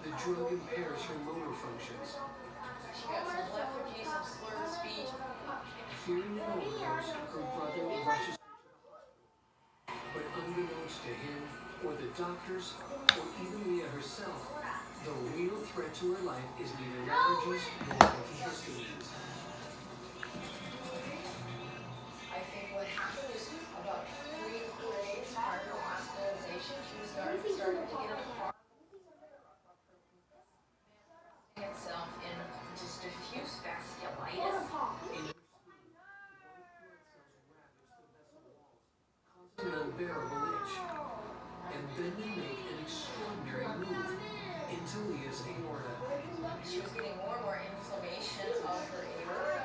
The drug impairs her motor functions. She got some lethargy, some slurred speech. Fearing an overdose, her brother rushes, but unbeknownst to him, or the doctors, or even Leah herself, the real threat to her life is neither allergies nor antihistamines. I think what happened is about 3 or 4 days prior to hospitalization, she was starting to get a problem itself in just diffuse vasculitis. An unbearable itch, and then they make an extraordinary move into Leah's aorta. She was getting more and more inflammation of her aorta.